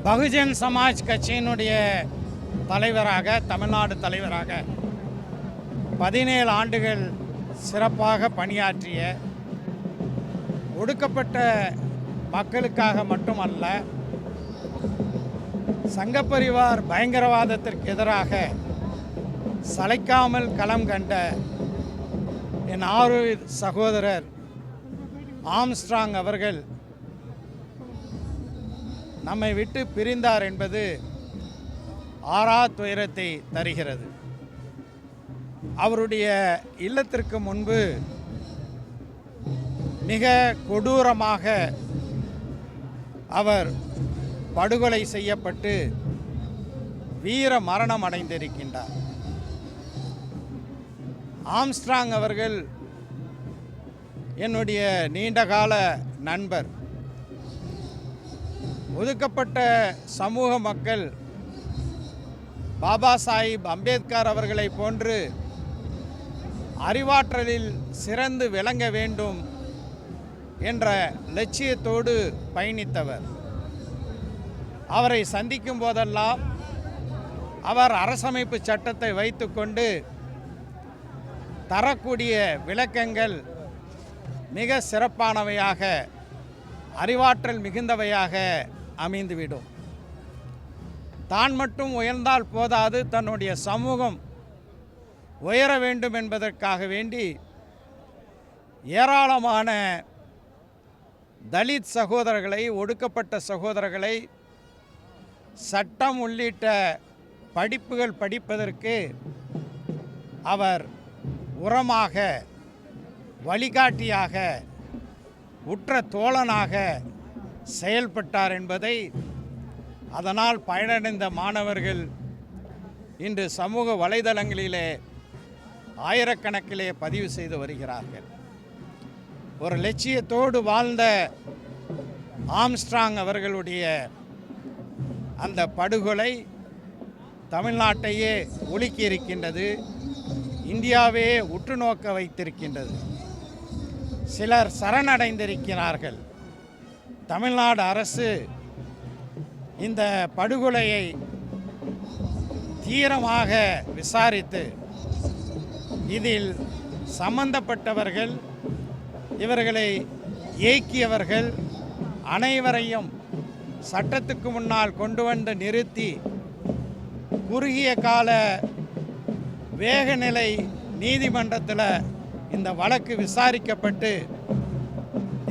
பகுஜன் சமாஜ் கட்சியினுடைய தலைவராக, தமிழ்நாடு தலைவராக 17 ஆண்டுகள் சிறப்பாக பணியாற்றிய, ஒடுக்கப்பட்ட மக்களுக்காக மட்டுமல்ல, சங்கப்பரிவார் பயங்கரவாதத்திற்கு எதிராக சளைக்காமல் களம் கண்ட என் ஆருயிர் சகோதரர் ஆம்ஸ்ட்ராங் அவர்கள் நம்மை விட்டு பிரிந்தார் என்பது ஆறா துயரத்தை தருகிறது. அவருடைய இல்லத்திற்கு முன்பு மிக கொடூரமாக அவர் படுகொலை செய்யப்பட்டு வீர மரணம் அடைந்திருக்கின்றார். ஆம்ஸ்ட்ராங் அவர்கள் என்னுடைய நீண்டகால நண்பர். ஒதுக்கப்பட்ட சமூக மக்கள் பாபா சாஹிப் அம்பேத்கர் அவர்களை போன்று அறிவாற்றலில் சிறந்து விளங்க வேண்டும் என்ற லட்சியத்தோடு பயணித்தவர். அவரை சந்திக்கும் போதெல்லாம் அவர் அரசமைப்பு சட்டத்தை வைத்துக்கொண்டு தரக்கூடிய விளக்கங்கள் மிக சிறப்பானவையாக, அறிவாற்றல் மிகுந்தவையாக அமைந்துவிடும். தான் மட்டும் உயர்ந்தால் போதாது, தன்னுடைய சமூகம் உயர வேண்டும் என்பதற்காக வேண்டி ஏராளமான தலித் சகோதரர்களை, ஒடுக்கப்பட்ட சகோதரர்களை சட்டம் உள்ளிட்ட படிப்புகள் படிப்பதற்கு அவர் உரமாக, வழிகாட்டியாக, உற்ற தோழனாக செயல்பட்டார் என்பதை அதனால் பயனடைந்த மாணவர்கள் இன்று சமூக வலைதளங்களிலே ஆயிரக்கணக்கிலே பதிவு செய்து வருகிறார்கள். ஒரு லட்சியத்தோடு வாழ்ந்த ஆம்ஸ்ட்ராங் அவர்களுடைய அந்த படுகொலை தமிழ்நாட்டையே உலுக்கி இருக்கின்றது, இந்தியாவே உற்று நோக்க வைத்திருக்கின்றது. சிலர் சரணடைந்திருக்கிறார்கள். தமிழ்நாடு அரசு இந்த படுகொலையை தீவிரமாக விசாரித்து இதில் சம்பந்தப்பட்டவர்கள், இவர்களை இயக்கியவர்கள் அனைவரையும் சட்டத்துக்கு முன்னால் கொண்டு வந்து நிறுத்தி குறுகிய கால வேகநிலை நீதிமன்றத்தில் இந்த வழக்கு விசாரிக்கப்பட்டு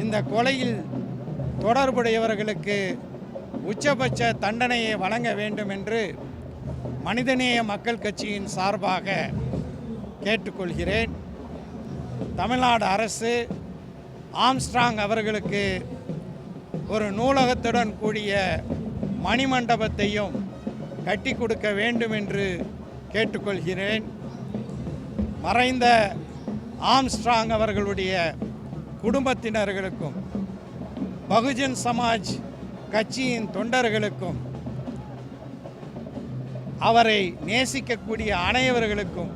இந்த கொலையில் தொடர்புடையவர்களுக்கு உச்சபட்ச தண்டனையை வழங்க வேண்டும் என்று மனிதநேய மக்கள் கட்சியின் சார்பாக கேட்டுக்கொள்கிறேன். தமிழ்நாடு அரசு ஆம்ஸ்ட்ராங் அவர்களுக்கு ஒரு நூலகத்துடன் கூடிய மணிமண்டபத்தையும் கட்டி கொடுக்க வேண்டும் என்று கேட்டுக்கொள்கிறேன். மறைந்த ஆம்ஸ்ட்ராங் அவர்களுடைய குடும்பத்தினர்களுக்கும், பகுஜன் சமாஜ் கட்சியின் தொண்டர்களுக்கும், அவரை நேசிக்கக்கூடிய அனைவர்களுக்கும்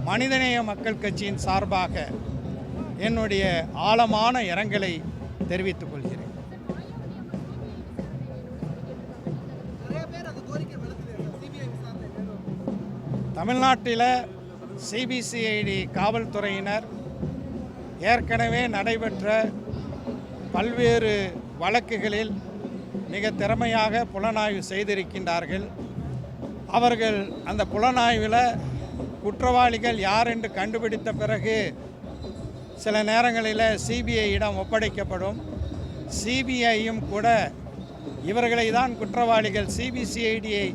மனிதநேய மக்கள் கட்சியின் சார்பாக என்னுடைய ஆழமான இரங்கலை தெரிவித்துக் கொள்கிறேன். தமிழ்நாட்டில் சிபிசிஐடி காவல்துறையினர் ஏற்கனவே நடைபெற்ற பல்வேறு வழக்குகளில் மிக திறமையாக புலனாய்வு செய்திருக்கின்றார்கள். அவர்கள் அந்த புலனாய்வில் குற்றவாளிகள் யார் என்று கண்டுபிடித்த பிறகு சில நேரங்களில் சிபிஐயிடம் ஒப்படைக்கப்படும். சிபிஐயும் கூட இவர்களை தான் குற்றவாளிகள், சிபிசிஐடியை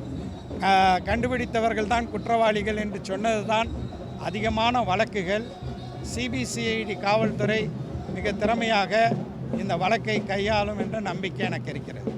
கண்டுபிடித்தவர்கள் தான் குற்றவாளிகள் என்று சொன்னது தான் அதிகமான வழக்குகள். சிபிசிஐடி காவல்துறை மிக திறமையாக இந்த வழக்கை கையாளும் என்ற நம்பிக்கை எனக்கு இருக்கிறது.